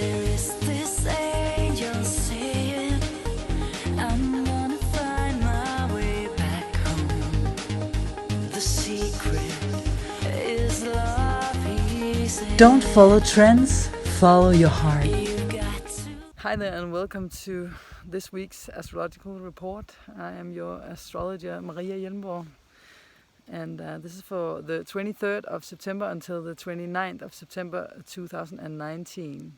Where is this angel singing? I'm gonna find my way back home. The secret is love, he said. Don't follow trends, follow your heart. You got to. Hi there and welcome to this week's astrological report. I am your astrologer Maria Hjelmborg, and this is for the 23rd of September until the 29th of September 2019.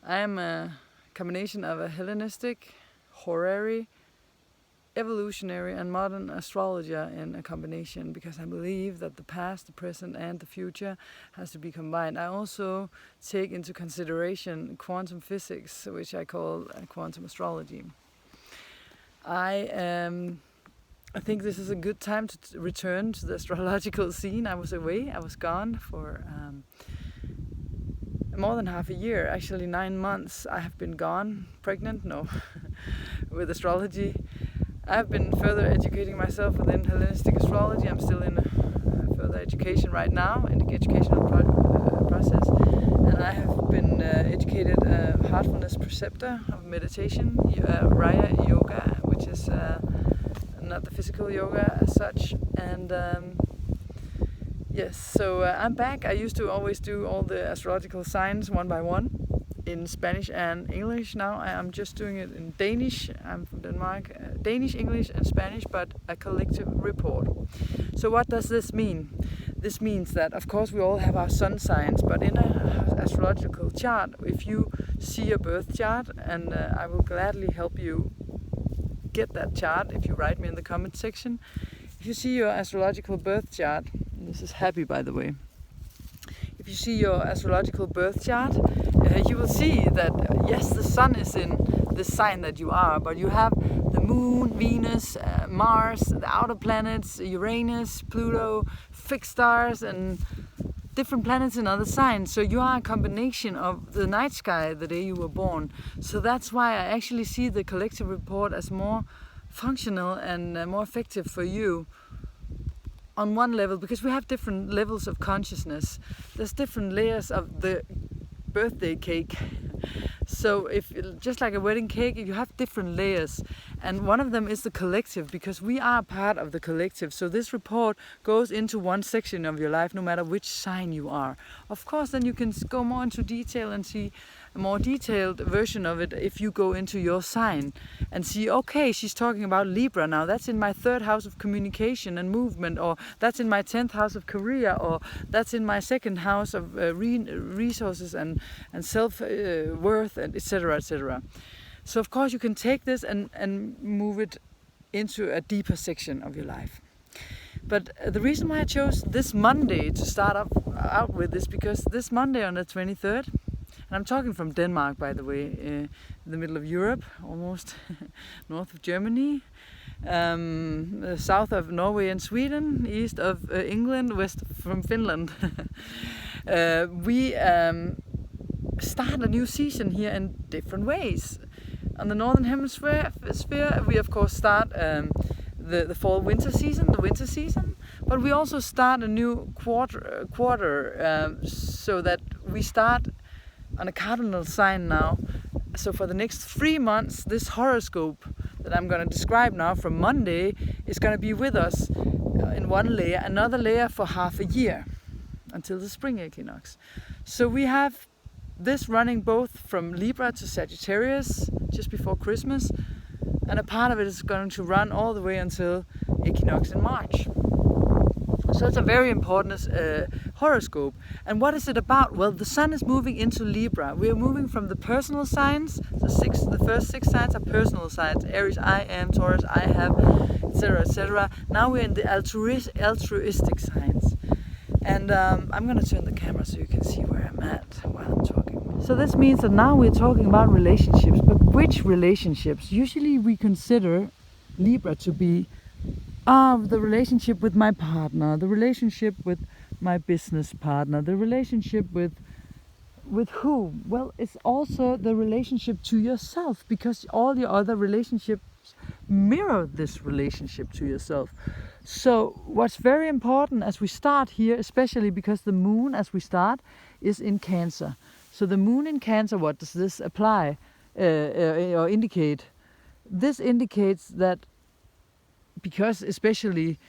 I am a combination of a Hellenistic, horary, evolutionary and modern astrologer in a combination, because I believe that the past, the present and the future has to be combined. I also take into consideration quantum physics, which I call quantum astrology. I think this is a good time to return to the astrological scene. I was away, I was gone for more than half a year, actually 9 months. I have been gone, pregnant, no, with astrology. I have been further educating myself within Hellenistic astrology. I'm still in further education right now, in the educational process. And I have been educated Heartfulness preceptor of meditation, Raya yoga, which is not the physical yoga as such. And yes, so I'm back. I used to always do all the astrological signs one by one in Spanish and English. Now I am just doing it in Danish. I'm from Denmark. Danish, English and Spanish, but a collective report. So what does this mean? This means that of course we all have our sun signs, but in an astrological chart, if you see your birth chart, and I will gladly help you get that chart if you write me in the comment section. If you see your astrological birth chart, this is happy by the way, if you see your astrological birth chart, you will see that yes, the sun is in the sign that you are, but you have the moon, Venus, Mars, the outer planets, Uranus, Pluto, fixed stars and different planets in other signs. So you are a combination of the night sky the day you were born. So that's why I actually see the collective report as more functional and more effective for you on one level, because we have different levels of consciousness. There's different layers of the birthday cake. So if just like a wedding cake, you have different layers, and one of them is the collective, because we are part of the collective. So this report goes into one section of your life, no matter which sign you are. Of course, then you can go more into detail and see a more detailed version of it if you go into your sign and see, okay, she's talking about Libra now, that's in my 3rd house of communication and movement, or that's in my 10th house of career, or that's in my 2nd house of resources and self-worth, and etc. etc. So of course you can take this and move it into a deeper section of your life. But the reason why I chose this Monday to start out with is because this Monday on the 23rd, and I'm talking from Denmark, by the way, in the middle of Europe, almost north of Germany, south of Norway and Sweden, east of England, west from Finland. We start a new season here in different ways. On the northern hemisphere, we of course start the fall-winter season, the winter season, but we also start a new quarter, so that we start on a cardinal sign now. So for the next 3 months, this horoscope that I'm going to describe now from Monday is going to be with us in one layer, another layer for half a year until the spring equinox. So we have this running both from Libra to Sagittarius just before Christmas, and a part of it is going to run all the way until equinox in March. So it's a very important horoscope. And what is it about? Well, the sun is moving into Libra. We are moving from the personal signs. The first 6 signs are personal signs. Aries, I am. Taurus, I have, etc., etc. Now we're in the altruistic signs. And I'm going to turn the camera so you can see where I'm at while I'm talking. So this means that now we're talking about relationships. But which relationships? Usually we consider Libra to be the relationship with my partner, the relationship with my business partner, the relationship with who? Well, it's also the relationship to yourself, because all your other relationships mirror this relationship to yourself. So what's very important as we start here, especially because the moon as we start is in Cancer. So the moon in Cancer, what does this apply or indicate? This indicates that, because especially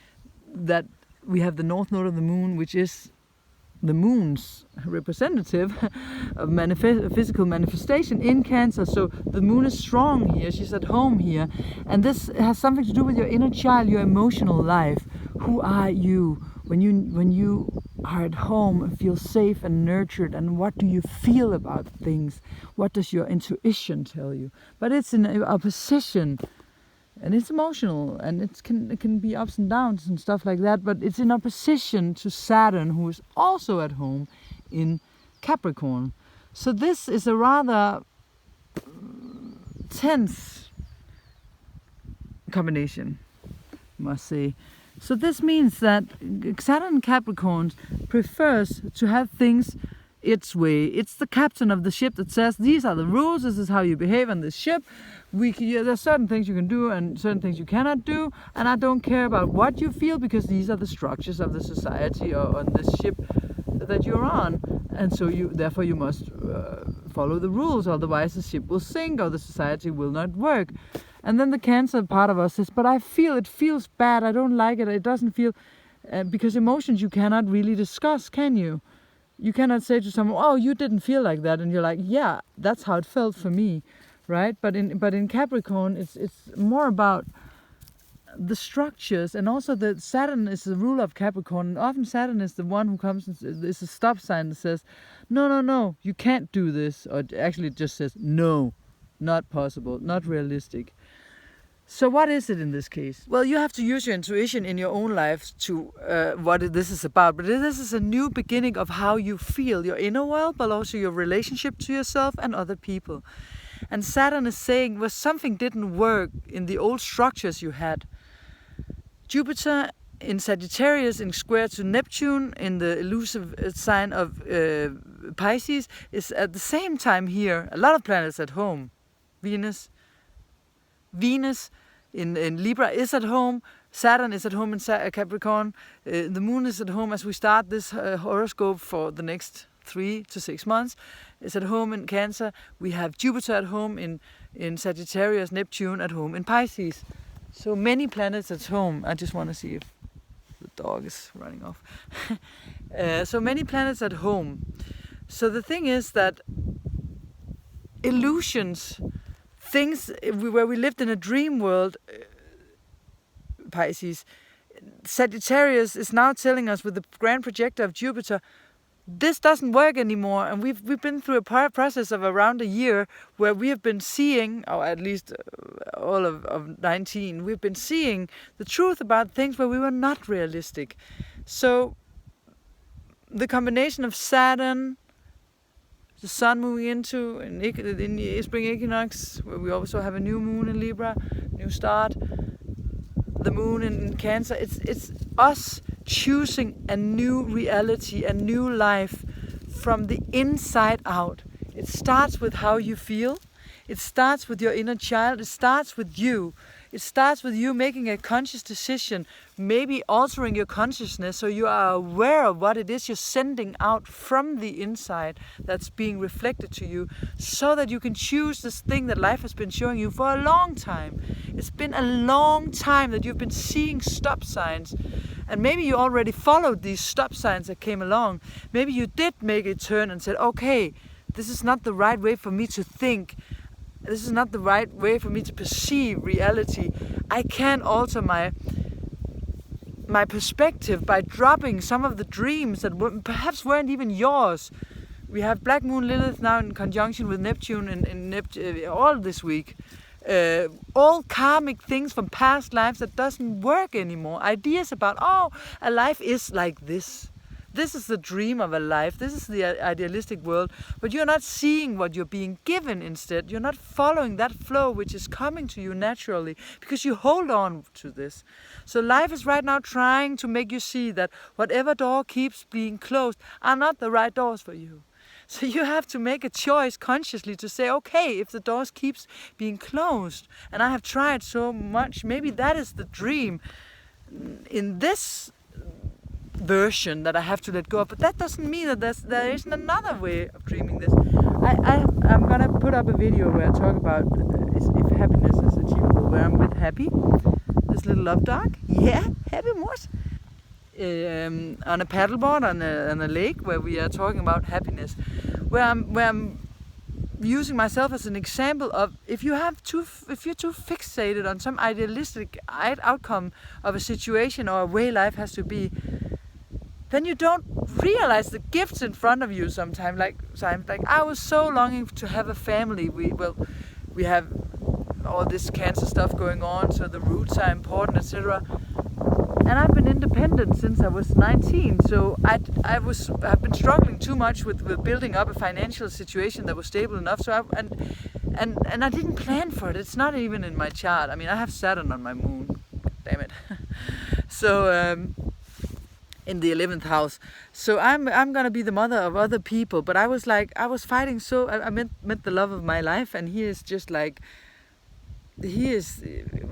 that we have the north node of the moon, which is the moon's representative of physical manifestation in Cancer. So the moon is strong here, she's at home here, and this has something to do with your inner child, your emotional life. Who are you when you are at home and feel safe and nurtured, and what do you feel about things? What does your intuition tell you? But it's in opposition, and it's emotional, and it can be ups and downs and stuff like that, but it's in opposition to Saturn, who is also at home in Capricorn. So this is a rather tense combination, I must say. So this means that Saturn in Capricorn prefers to have things its way. It's the captain of the ship that says, these are the rules, this is how you behave on this ship. There's certain things you can do and certain things you cannot do, and I don't care about what you feel, because these are the structures of the society or on this ship that you're on, and so therefore you must follow the rules, otherwise the ship will sink or the society will not work. And then the Cancer part of us says, but it feels bad, I don't like it, it doesn't feel, because emotions you cannot really discuss, can you? You cannot say to someone, oh, you didn't feel like that, and you're like, yeah, that's how it felt for me, right? But in Capricorn, it's more about the structures, and also that Saturn is the ruler of Capricorn, and often Saturn is the one who comes and is a stop sign that says, no, you can't do this, or actually it just says, no, not possible, not realistic. So what is it in this case? Well, you have to use your intuition in your own life to what this is about. But this is a new beginning of how you feel, your inner world, but also your relationship to yourself and other people. And Saturn is saying, well, something didn't work in the old structures you had. Jupiter in Sagittarius in square to Neptune in the elusive sign of Pisces is at the same time here. A lot of planets at home. Venus in Libra is at home, Saturn is at home in Capricorn, the moon is at home as we start this horoscope for the next 3 to 6 months, is at home in Cancer, we have Jupiter at home in Sagittarius, Neptune at home in Pisces. So many planets at home. I just want to see if the dog is running off. So many planets at home. So the thing is that illusions, things where we lived in a dream world, Pisces, Sagittarius is now telling us with the grand projector of Jupiter, this doesn't work anymore. And we've been through a process of around a year where we have been seeing, or at least all of 19, we've been seeing the truth about things where we were not realistic. So the combination of Saturn, the sun moving into in the spring equinox, where we also have a new moon in Libra, new start, the moon in Cancer, it's us choosing a new reality, a new life from the inside out. It starts with how you feel, it starts with your inner child, it starts with you. It starts with you making a conscious decision, maybe altering your consciousness so you are aware of what it is you're sending out from the inside that's being reflected to you, so that you can choose this thing that life has been showing you for a long time. It's been a long time that you've been seeing stop signs, and maybe you already followed these stop signs that came along. Maybe you did make a turn and said, okay, this is not the right way for me to think. This is not the right way for me to perceive reality. I can alter my perspective by dropping some of the dreams that perhaps weren't even yours. We have Black Moon Lilith now in conjunction with Neptune in all this week. All karmic things from past lives that doesn't work anymore. Ideas about, oh, a life is like this. This is the dream of a life. This is the idealistic world. But you're not seeing what you're being given instead. You're not following that flow which is coming to you naturally because you hold on to this. So life is right now trying to make you see that whatever door keeps being closed are not the right doors for you. So you have to make a choice consciously to say, okay, if the doors keeps being closed and I have tried so much, maybe that is the dream. In this version that I have to let go of. But that doesn't mean that there isn't another way of dreaming this. I'm gonna put up a video where I talk about if happiness is achievable, where I'm with Happy, this little love dog. Yeah, Happy Morse. On a paddleboard on a lake where we are talking about happiness, where I'm using myself as an example of if you're too fixated on some idealistic outcome of a situation or a way life has to be, then you don't realize the gifts in front of you sometimes. Like I was so longing to have a family. We have all this cancer stuff going on, so the roots are important, etc. And I've been independent since I was 19, so I've been struggling too much with building up a financial situation that was stable enough. So I didn't plan for it. It's not even in my chart. I mean, I have Saturn on my moon. Damn it. So in the 11th house. So I'm gonna be the mother of other people. But I was fighting. So I met the love of my life, and he is just like. We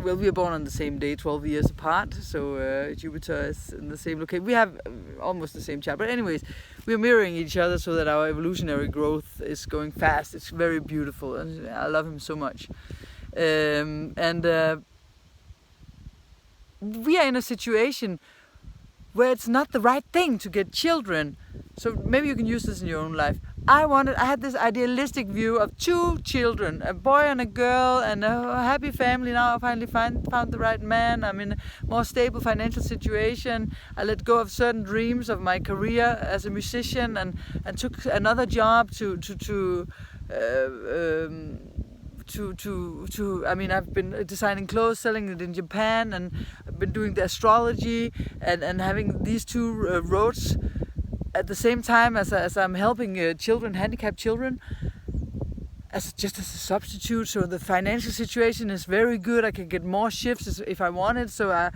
are born on the same day, 12 years apart, so Jupiter is in the same location. We have almost the same chart, but anyways, we're mirroring each other so that our evolutionary growth is going fast. It's very beautiful, and I love him so much. We are in a situation where it's not the right thing to get children. So maybe you can use this in your own life. I had this idealistic view of 2 children, a boy and a girl, and a happy family. Now I finally found the right man. I'm in a more stable financial situation. I let go of certain dreams of my career as a musician and took another job I mean, I've been designing clothes, selling it in Japan, and I've been doing the astrology and having these 2 roads at the same time as I'm helping children, handicapped children, just as a substitute. So the financial situation is very good. I can get more shifts if I wanted. So I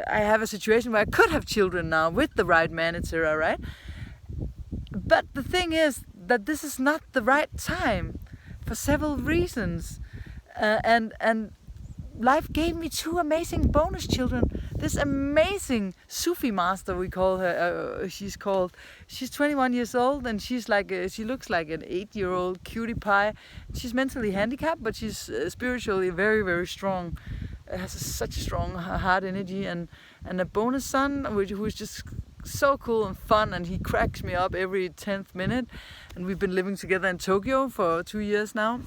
have a situation where I could have children now with the right man, etc. Right? But the thing is that this is not the right time for several reasons, and life gave me 2 amazing bonus children. This amazing Sufi master, we call her. She's 21 years old, and she looks like an 8-year-old cutie pie. She's mentally handicapped, but she's spiritually very, very strong. Has such a strong heart energy, and a bonus son, who is just so cool and fun, and he cracks me up every 10th minute. And we've been living together in Tokyo for 2 years now.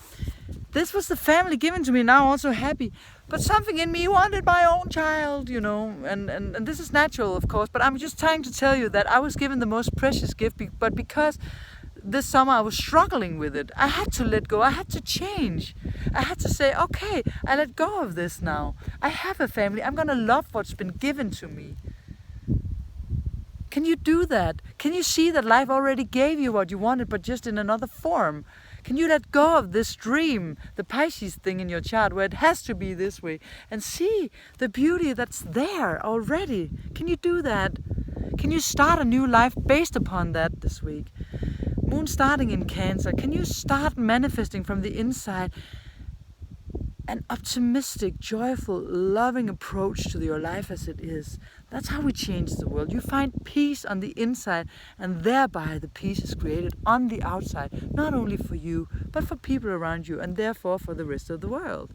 This was the family given to me. Now also happy, but something in me wanted my own child, and this is natural, of course, but I'm just trying to tell you that I was given the most precious gift, but because this summer I was struggling with it, I had to let go. I had to change. I had to say, okay, I let go of this now. I have a family. I'm gonna love what's been given to me. Can you do that? Can you see that life already gave you what you wanted, but just in another form? Can you let go of this dream, the Pisces thing in your chart, where it has to be this way, and see the beauty that's there already? Can you do that? Can you start a new life based upon that this week? Moon starting in Cancer. Can you start manifesting from the inside an optimistic, joyful, loving approach to your life as it is? That's how we change the world. You find peace on the inside, and thereby the peace is created on the outside, not only for you, but for people around you, and therefore for the rest of the world.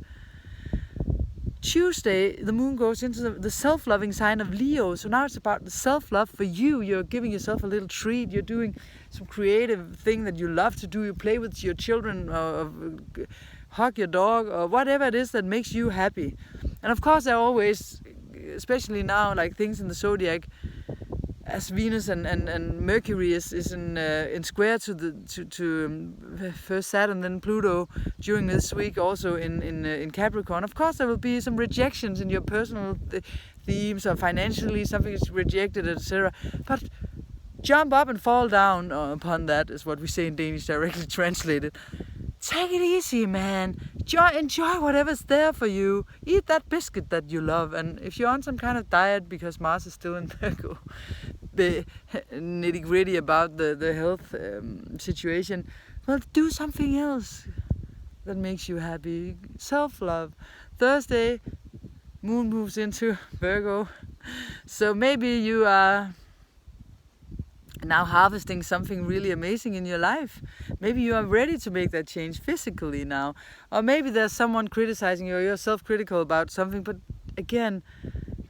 Tuesday, the moon goes into the self-loving sign of Leo. So now it's about the self-love for you. You're giving yourself a little treat. You're doing some creative thing that you love to do. You play with your children, hug your dog, or whatever it is that makes you happy. And of course, there are always, especially now, like things in the zodiac, as Venus and Mercury is in square to first Saturn, then Pluto during this week, also in Capricorn. Of course, there will be some rejections in your personal themes, or financially something is rejected, etc. But jump up and fall down upon that, is what we say in Danish, directly translated. Take it easy, man. Enjoy whatever's there for you. Eat that biscuit that you love. And if you're on some kind of diet because Mars is still in Virgo, the nitty gritty about the health situation, well, do something else that makes you happy. Self-love. Thursday, moon moves into Virgo. So maybe you are now harvesting something really amazing in your life. Maybe you are ready to make that change physically now, or maybe there's someone criticizing you or you're self-critical about something, but again,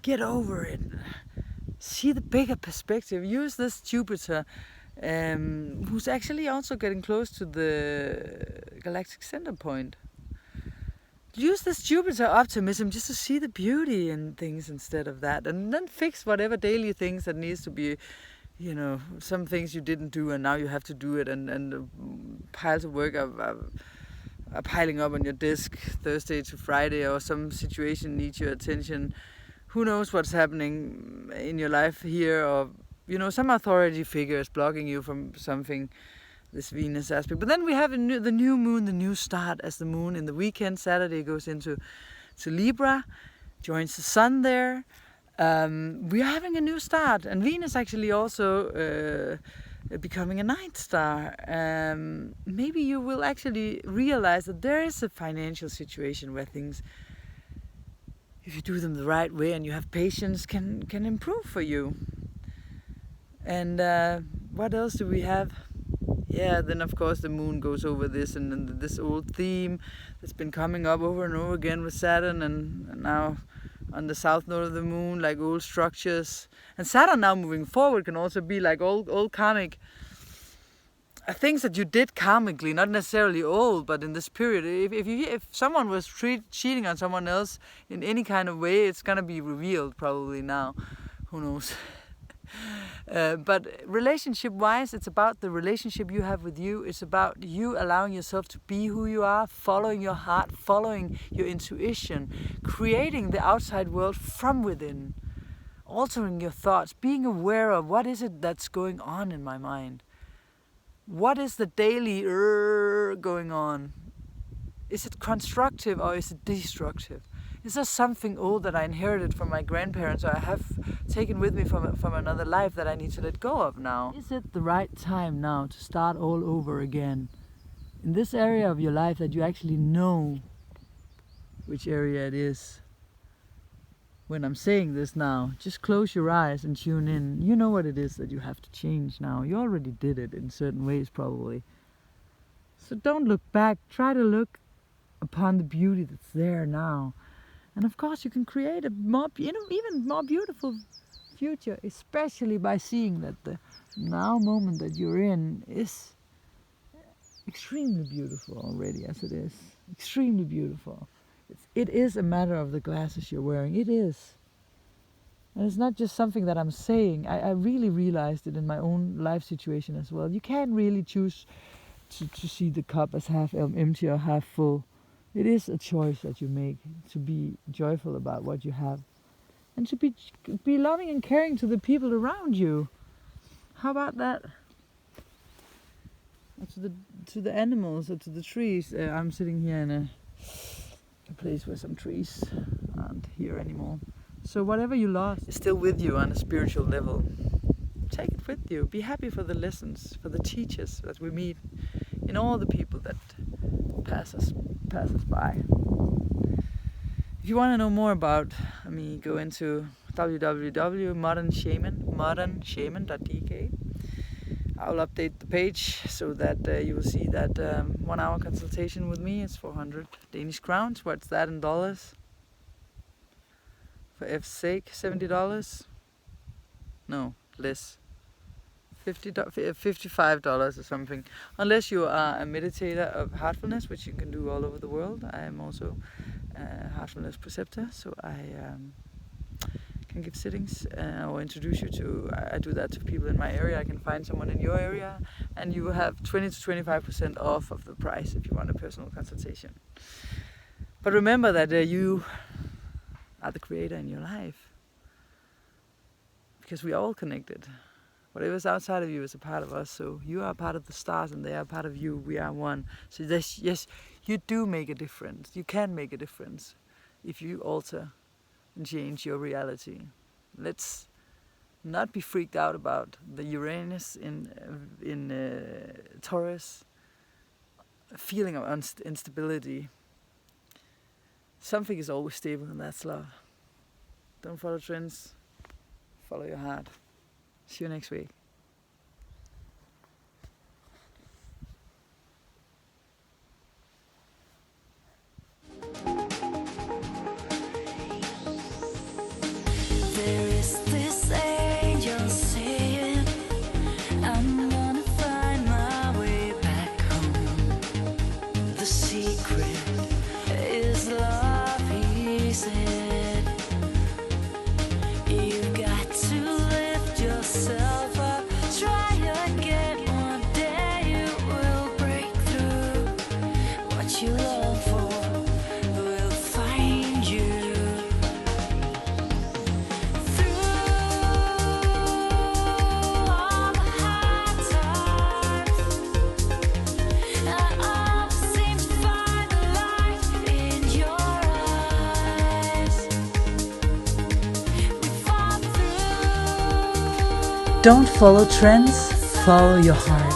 get over it. See the bigger perspective. Use this Jupiter, who's actually also getting close to the galactic center point. Use this Jupiter optimism just to see the beauty in things instead of that, and then fix whatever daily things that needs to be, you know, some things you didn't do and now you have to do it, and piles of work are piling up on your desk Thursday to Friday, or some situation needs your attention. Who knows what's happening in your life here, or, you know, some authority figure is blocking you from something, this Venus aspect. But then we have the new moon, the new start, as the moon in the weekend, Saturday, goes into Libra, joins the sun there. We are having a new start, and Venus actually also becoming a ninth star. Maybe you will actually realize that there is a financial situation where things, if you do them the right way and you have patience, can improve for you. And what else do we have? Yeah, then of course the moon goes over this, and then this old theme that's been coming up over and over again with Saturn, and now on the south node of the moon, like old structures. And Saturn now moving forward can also be like old karmic things that you did karmically, not necessarily old, but in this period. If someone was cheating on someone else in any kind of way, it's gonna be revealed probably now. Who knows? But relationship-wise, it's about the relationship you have with you. It's about you allowing yourself to be who you are, following your heart, following your intuition, creating the outside world from within, altering your thoughts, being aware of what is it that's going on in my mind. What is the daily going on? Is it constructive or is it destructive? Is there something old that I inherited from my grandparents, or I have taken with me from another life, that I need to let go of now? Is it the right time now to start all over again? In this area of your life that you actually know which area it is. When I'm saying this now, just close your eyes and tune in. You know what it is that you have to change now. You already did it in certain ways probably. So don't look back. Try to look upon the beauty that's there now. And of course you can create a more, even more beautiful future, especially by seeing that the now moment that you're in is extremely beautiful already as it is. Extremely beautiful. It is a matter of the glasses you're wearing. It is. And it's not just something that I'm saying. I really realized it in my own life situation as well. You can't really choose to see the cup as half empty or half full. It is a choice that you make to be joyful about what you have, and to be loving and caring to the people around you. How about that? To the animals or to the trees. I'm sitting here in a place where some trees aren't here anymore. So whatever you lost is still with you on a spiritual level. Take it with you. Be happy for the lessons, for the teachers that we meet, in all the people that pass us by. If you want to know more about me, go into www.modernshaman.dk. I will update the page so that you will see that 1 hour consultation with me is 400 Danish crowns. What's that in dollars? For F's sake, $70? No, less. $55 or something. Unless you are a meditator of Heartfulness, which you can do all over the world. I am also a Heartfulness preceptor, so I can give sittings or introduce you to, I do that to people in my area. I can find someone in your area, and you will have 20 to 25% off of the price if you want a personal consultation. But remember that you are the creator in your life, because we are all connected. Whatever's outside of you is a part of us, so you are a part of the stars and they are a part of you. We are one. So yes, you do make a difference. You can make a difference if you alter and change your reality. Let's not be freaked out about the Uranus in Taurus, a feeling of instability. Something is always stable, and that's love. Don't follow trends. Follow your heart. See you next week. Don't follow trends, follow your heart.